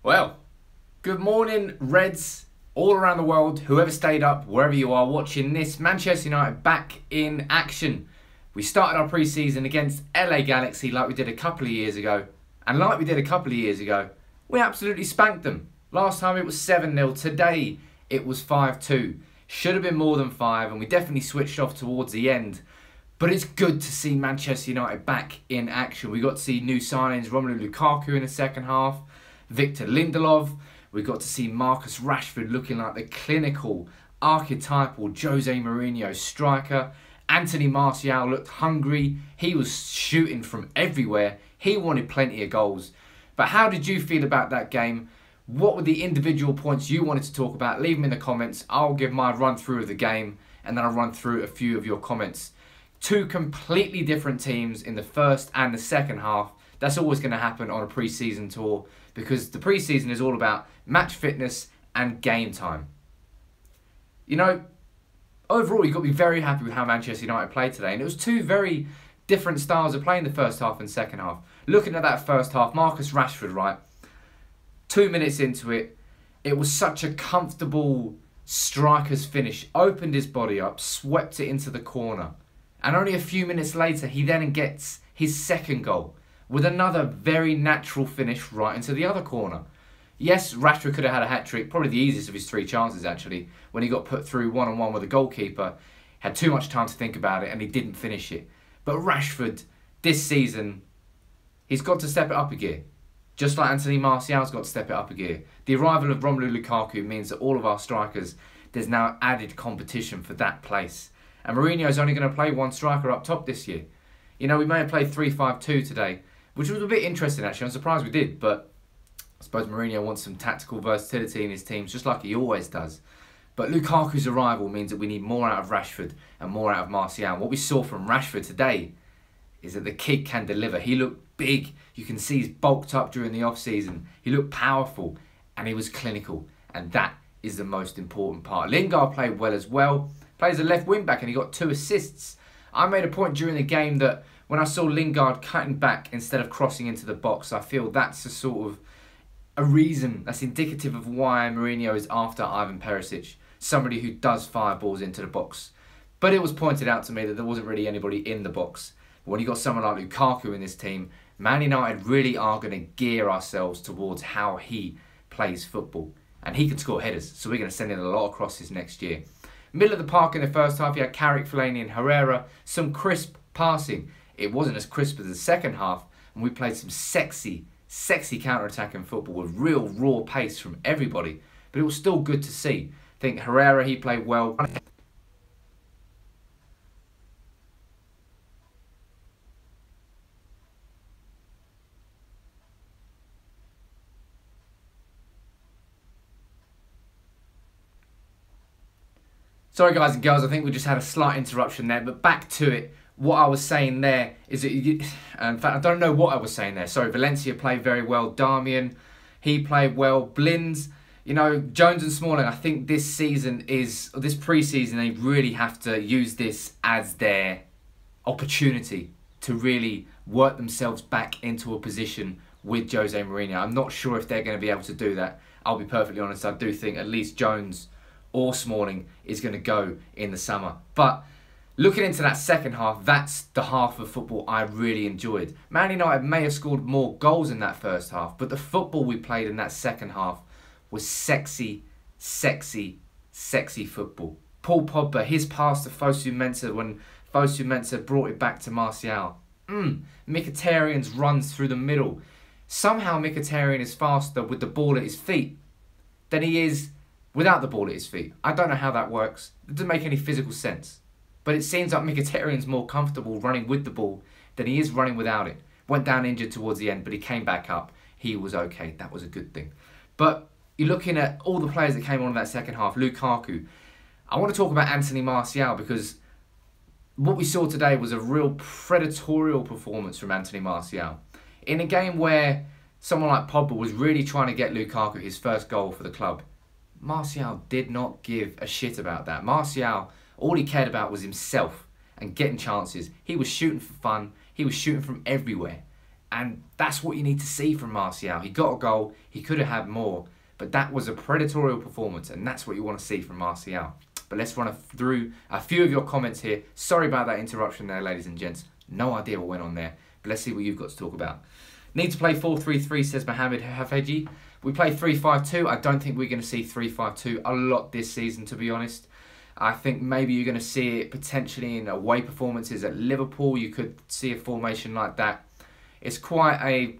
Well, good morning, Reds, all around the world, whoever stayed up, wherever you are watching this. Manchester United back in action. We started our pre-season against LA Galaxy like we did a couple of years ago. And like we did a couple of years ago, we absolutely spanked them. Last time it was 7-0, today it was 5-2. Should have been more than 5, and we definitely switched off towards the end. But it's good to see Manchester United back in action. We got to see new signings, Lukaku in the second half, Victor Lindelof. We got to see Marcus Rashford looking like the clinical, archetypal Jose Mourinho striker. Anthony Martial looked hungry. He was shooting from everywhere. He wanted plenty of goals. But how did you feel about that game? What were the individual points you wanted to talk about? Leave them in the comments. I'll give my run through of the game and then I'll run through a few of your comments. Two completely different teams in the first and the second half. That's always going to happen on a pre-season tour because the pre-season is all about match fitness and game time. You know, overall you've got to be very happy with how Manchester United played today, and it was two very different styles of playing the first half and second half. Looking at that first half, Marcus Rashford, right, 2 minutes into it, it was such a comfortable striker's finish. Opened his body up, swept it into the corner. And only a few minutes later, he then gets his second goal with another very natural finish right into the other corner. Yes, Rashford could have had a hat-trick, probably the easiest of his 3 chances actually, when he got put through one-on-one with the goalkeeper. Had too much time to think about it and he didn't finish it. But Rashford, this season, he's got to step it up a gear. Just like Anthony Martial's got to step it up a gear. The arrival of Lukaku means that all of our strikers, there's now added competition for that place. And Mourinho's only going to play one striker up top this year. You know, we may have played 3-5-2 today, which was a bit interesting actually. I'm surprised we did, but I suppose Mourinho wants some tactical versatility in his teams, just like he always does. But Lukaku's arrival means that we need more out of Rashford and more out of Martial. And what we saw from Rashford today is that the kid can deliver. He looked big. You can see he's bulked up during the off-season. He looked powerful and he was clinical. And that is the most important part. Lingard played well as well. Plays a left wing back and he got 2 assists. I made a point during the game that when I saw Lingard cutting back instead of crossing into the box, I feel that's a sort of a reason that's indicative of why Mourinho is after Ivan Perisic, somebody who does fire balls into the box. But it was pointed out to me that there wasn't really anybody in the box. But when you got someone like Lukaku in this team, Man United really are going to gear ourselves towards how he plays football. And he can score headers, so we're going to send in a lot of crosses next year. Middle of the park in the first half, you had Henrikh, Fellaini and Herrera. Some crisp passing. It wasn't as crisp as the second half, and we played some sexy counter-attacking football with real raw pace from everybody. But it was still good to see. I think Herrera, he played well. Sorry guys and girls, I think we just had a slight interruption there, but back to it. What I was saying there is that, in fact, I don't know what I was saying there. Sorry, Valencia played very well. Darmian, he played well. Blins, you know, Jones and Smalling, I think this pre-season, they really have to use this as their opportunity to really work themselves back into a position with Jose Mourinho. I'm not sure if they're going to be able to do that. I'll be perfectly honest, I do think at least Jones or Smalling is going to go in the summer. But looking into that second half, that's the half of football I really enjoyed. Man United may have scored more goals in that first half, but the football we played in that second half was sexy football. Paul Pogba, his pass to Fosu Mensah when Fosu Mensah brought it back to Martial. Mkhitaryan's runs through the middle. Somehow Mkhitaryan is faster with the ball at his feet than he is without the ball at his feet. I don't know how that works. It doesn't make any physical sense. But it seems like Mkhitaryan's more comfortable running with the ball than he is running without it. Went down injured towards the end, but he came back up. He was okay. That was a good thing. But you're looking at all the players that came on in that second half. Lukaku. I want to talk about Anthony Martial because what we saw today was a real predatorial performance from Anthony Martial. In a game where someone like Pogba was really trying to get Lukaku his first goal for the club, Martial did not give a shit about that. Martial, all he cared about was himself and getting chances. He was shooting for fun. He was shooting from everywhere. And that's what you need to see from Martial. He got a goal, he could have had more, but that was a predatorial performance, and that's what you want to see from Martial. But let's run through a few of your comments here. Sorry about that interruption there, ladies and gents. No idea what went on there, but let's see what you've got to talk about. Need to play 4-3-3, says Mohamed Hafeji. We play 3-5-2. I don't think we're going to see 3-5-2 a lot this season, to be honest. I think maybe you're going to see it potentially in away performances at Liverpool. You could see a formation like that. It's quite a...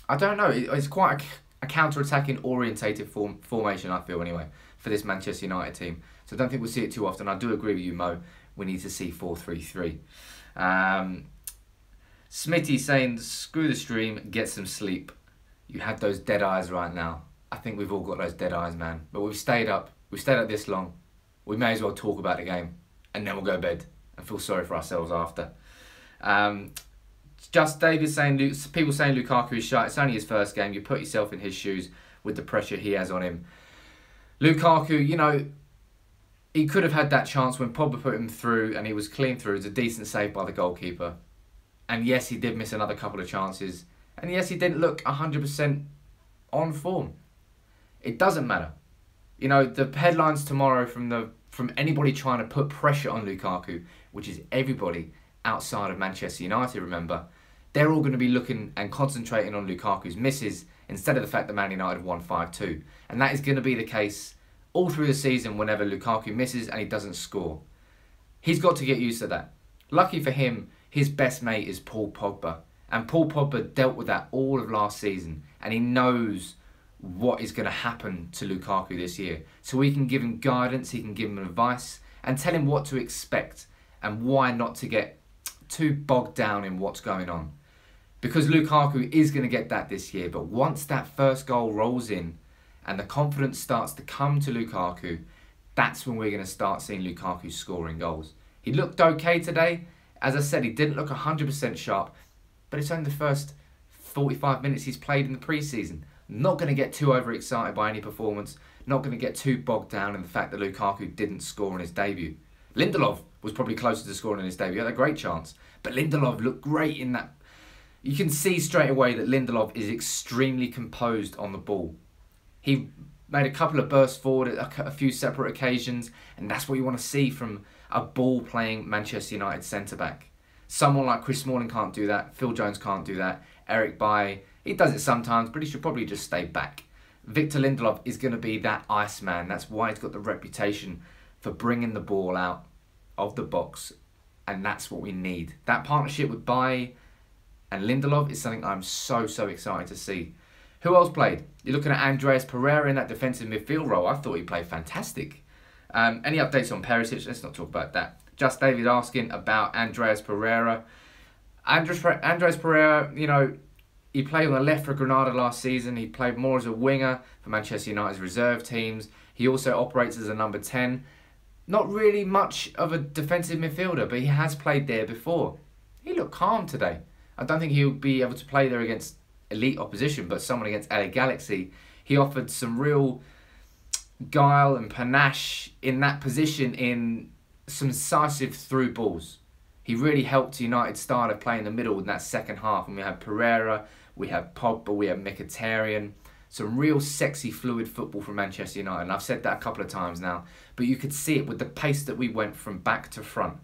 I don't know. It's quite a counter-attacking orientated formation, I feel, anyway, for this Manchester United team. So I don't think we'll see it too often. I do agree with you, Mo. We need to see 4-3-3. Smitty saying, screw the stream, get some sleep. You had those dead eyes right now. I think we've all got those dead eyes, man. But we've stayed up. We've stayed up this long. We may as well talk about the game. And then we'll go to bed and feel sorry for ourselves after. Just David saying, people saying Lukaku is shy. It's only his first game. You put yourself in his shoes with the pressure he has on him. Lukaku, you know, he could have had that chance when Pogba put him through and he was clean through. It was a decent save by the goalkeeper. And yes, he did miss another couple of chances. And yes, he didn't look 100% on form. It doesn't matter. You know, the headlines tomorrow from anybody trying to put pressure on Lukaku, which is everybody outside of Manchester United, remember, they're all going to be looking and concentrating on Lukaku's misses instead of the fact that Man United won 5-2. And that is going to be the case all through the season whenever Lukaku misses and he doesn't score. He's got to get used to that. Lucky for him, his best mate is Paul Pogba. And Paul Pogba dealt with that all of last season. And he knows what is going to happen to Lukaku this year. So he can give him guidance, he can give him advice, and tell him what to expect and why not to get too bogged down in what's going on. Because Lukaku is going to get that this year. But once that first goal rolls in and the confidence starts to come to Lukaku, that's when we're going to start seeing Lukaku scoring goals. He looked okay today. As I said, he didn't look 100% sharp, but it's only the first 45 minutes he's played in the pre-season. Not going to get too overexcited by any performance. Not going to get too bogged down in the fact that Lukaku didn't score in his debut. Lindelof was probably closer to scoring in his debut. He had a great chance. But Lindelof looked great in that. You can see straight away that Lindelof is extremely composed on the ball. He made a couple of bursts forward at a few separate occasions, and that's what you want to see from a ball-playing Manchester United centre-back. Someone like Chris Smalling can't do that. Phil Jones can't do that. Eric Bailly, he does it sometimes, but he should probably just stay back. Victor Lindelof is going to be that Iceman. That's why he's got the reputation for bringing the ball out of the box, and that's what we need. That partnership with Bailly and Lindelof is something I'm so excited to see. Who else played? You're looking at Andreas Pereira in that defensive midfield role. I thought he played fantastic. Any updates on Perisic? Let's not talk about that. Just David asking about Andreas Pereira. Andreas Pereira, you know, he played on the left for Granada last season. He played more as a winger for Manchester United's reserve teams. He also operates as a number 10. Not really much of a defensive midfielder, but he has played there before. He looked calm today. I don't think he'll be able to play there against elite opposition, but someone against LA Galaxy. He offered some real guile and panache in that position in some decisive through balls. He really helped United start to play in the middle in that second half. And we had Pereira, we had Pogba, we had Mkhitaryan. Some real sexy, fluid football from Manchester United. And I've said that a couple of times now. But you could see it with the pace that we went from back to front.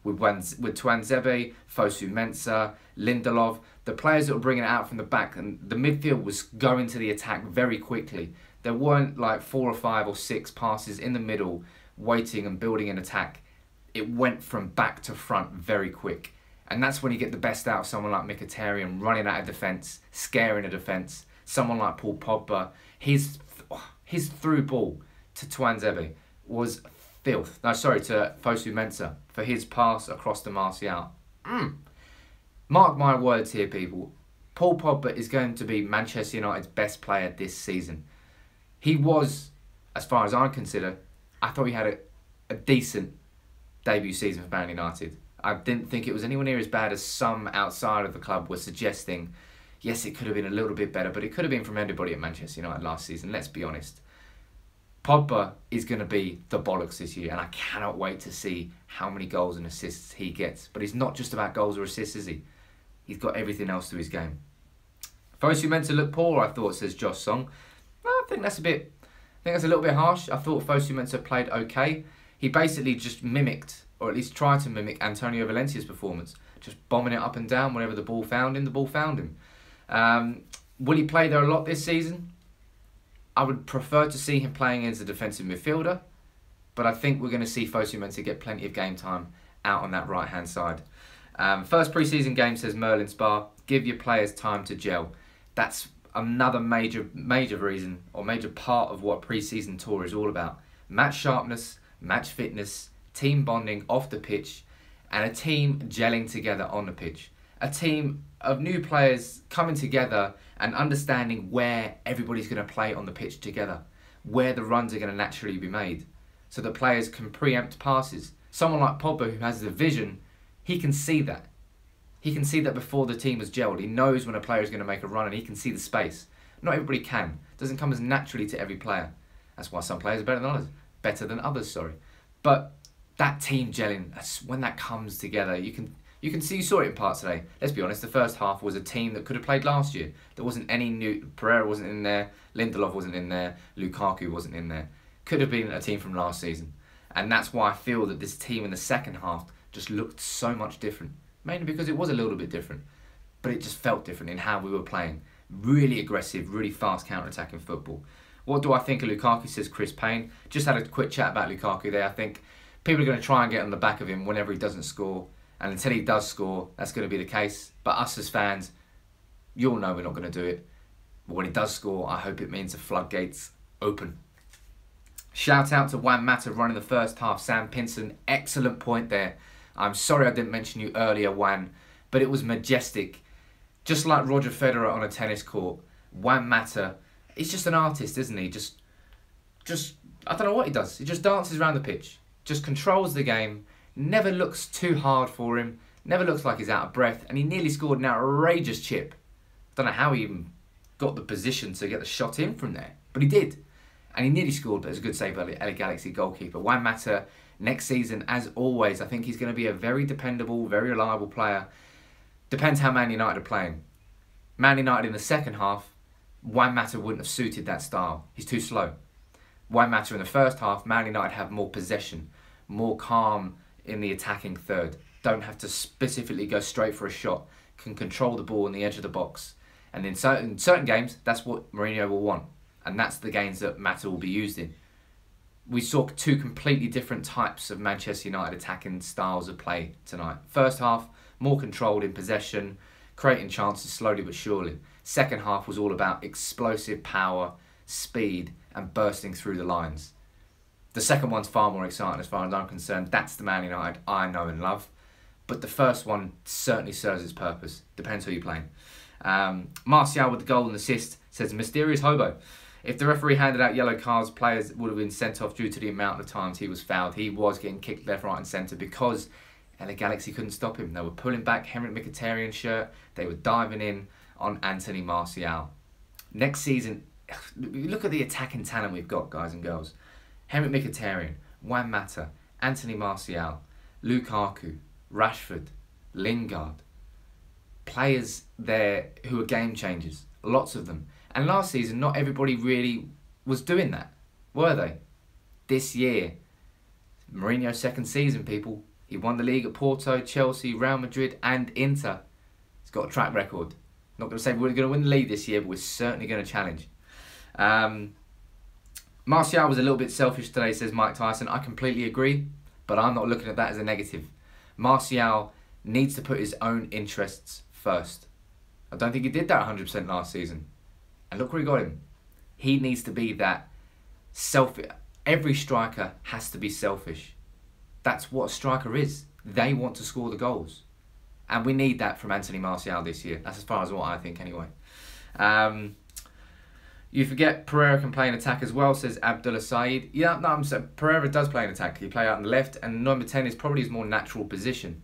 With Tuanzebe, Fosu Mensah, Lindelof. The players that were bringing it out from the back. And the midfield was going to the attack very quickly. There weren't like 4 or 5 or 6 passes in the middle waiting and building an attack. It went from back to front very quick. And that's when you get the best out of someone like Mkhitaryan running out of defence, scaring a defence. Someone like Paul Pogba, his through ball to Tuanzebe was filth. No, sorry, to Fosu Mensah for his pass across to Martial. Mark my words here, people. Paul Pogba is going to be Manchester United's best player this season. He was, as far as I consider, I thought he had a decent debut season for Man United. I didn't think it was anywhere near as bad as some outside of the club were suggesting. Yes, it could have been a little bit better, but it could have been from anybody at Manchester United last season, let's be honest. Pogba is going to be the bollocks this year, and I cannot wait to see how many goals and assists he gets. But he's not just about goals or assists, is he? He's got everything else to his game. Fosu meant to look poor, I thought, says Josh Song. Well, I think that's a little bit harsh. I thought Fosu meant to have played okay. He basically just mimicked, or at least tried to mimic, Antonio Valencia's performance. Just bombing it up and down whenever the ball found him, the ball found him. Will he play there a lot this season? I would prefer to see him playing as a defensive midfielder, but I think we're going to see Fosu Mensah get plenty of game time out on that right-hand side. First pre-season game, says Merlin Spa, give your players time to gel. That's another major reason, or major part of what pre-season tour is all about. Match sharpness, match fitness, team bonding off the pitch, and a team gelling together on the pitch. A team of new players coming together and understanding where everybody's going to play on the pitch together, where the runs are going to naturally be made, so that players can preempt passes. Someone like Pogba, who has the vision, he can see that. He can see that before the team has gelled. He knows when a player is going to make a run and he can see the space. Not everybody can. It doesn't come as naturally to every player. That's why some players are better than others. But that team gelling, when that comes together, you can see, you saw it in parts today. Let's be honest, the first half was a team that could have played last year. There wasn't any new, Pereira wasn't in there, Lindelof wasn't in there, Lukaku wasn't in there. Could have been a team from last season. And that's why I feel that this team in the second half just looked so much different. Mainly because it was a little bit different, but it just felt different in how we were playing. Really aggressive, really fast counter-attacking football. What do I think of Lukaku, says Chris Payne. Just had a quick chat about Lukaku there. I think people are going to try and get on the back of him whenever he doesn't score. And until he does score, that's going to be the case. But us as fans, you'll know we're not going to do it. But when he does score, I hope it means the floodgates open. Shout out to Juan Mata running the first half. Sam Pinson, excellent point there. I'm sorry I didn't mention you earlier, Juan, but it was majestic. Just like Roger Federer on a tennis court, Juan Mata, he's just an artist, isn't he? Just I don't know what he does. He just dances around the pitch, just controls the game, never looks too hard for him, never looks like he's out of breath, and he nearly scored an outrageous chip. I don't know how he even got the position to get the shot in from there, but he did. And he nearly scored, but it was a good save by the LA Galaxy goalkeeper. Juan Mata, next season, as always, I think he's going to be a very dependable, very reliable player. Depends how Man United are playing. Man United in the second half, Juan Mata wouldn't have suited that style. He's too slow. Juan Mata in the first half, Man United have more possession, more calm in the attacking third. Don't have to specifically go straight for a shot. Can control the ball on the edge of the box. And in certain games, that's what Mourinho will want. And that's the games that Mata will be used in. We saw two completely different types of Manchester United attacking styles of play tonight. First half, more controlled in possession, creating chances slowly but surely. Second half was all about explosive power, speed, and bursting through the lines. The second one's far more exciting as far as I'm concerned. That's the Man United I know and love. But the first one certainly serves its purpose. Depends who you're playing. Martial with the goal and assist, says Mysterious Hobo. If the referee handed out yellow cards, players would have been sent off due to the amount of times he was fouled. He was getting kicked left, right and centre because LA Galaxy couldn't stop him. They were pulling back Henrikh Mkhitaryan's shirt. They were diving in on Anthony Martial. Next season, look at the attacking talent we've got, guys and girls. Henrikh Mkhitaryan, Juan Mata, Anthony Martial, Lukaku, Rashford, Lingard. Players there who are game changers. Lots of them. And last season, not everybody really was doing that, were they? This year, Mourinho's second season, people. He won the league at Porto, Chelsea, Real Madrid and Inter. He's got a track record. Not going to say we're going to win the league this year, but we're certainly going to challenge. Martial was a little bit selfish today, says Mike Tyson. I completely agree, but I'm not looking at that as a negative. Martial needs to put his own interests first. I don't think he did that 100% last season. And look where he got him. He needs to be that selfish. Every striker has to be selfish. That's what a striker is. They want to score the goals. And we need that from Anthony Martial this year. That's as far as what I think anyway. You forget Pereira can play in attack as well, says Abdullah Saeed. Yeah, no, I'm saying Pereira does play in attack. He play out on the left and number 10 is probably his more natural position.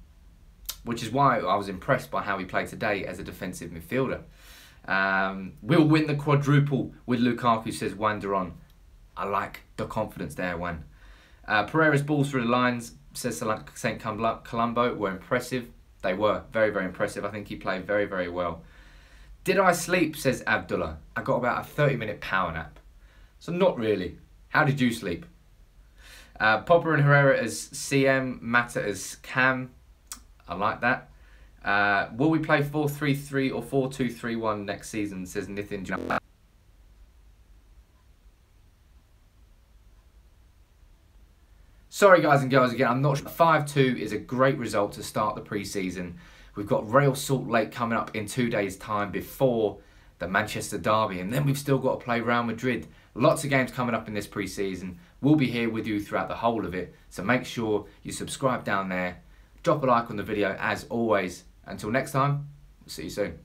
Which is why I was impressed by how he played today as a defensive midfielder. We'll win the quadruple with Lukaku, says Juan Duran. I like the confidence there, Juan. Pereira's balls through the lines, says St. Colombo, were impressive. They were very, very impressive. I think he played very, very well. Did I sleep, says Abdullah. I got about a 30-minute power nap. So not really. How did you sleep? Pogba and Herrera as CM, Mata as Cam. I like that. Will we play 4-3-3 or 4-2-3-1 next season, says Nithin. Sorry guys and girls again, I'm not sure. 5-2 is a great result to start the pre-season. We've got Real Salt Lake coming up in 2 days' time before the Manchester derby, and then we've still got to play Real Madrid. Lots of games coming up in this pre-season. We'll be here with you throughout the whole of it, so make sure you subscribe down there. Drop a like on the video as always. Until next time, we'll see you soon.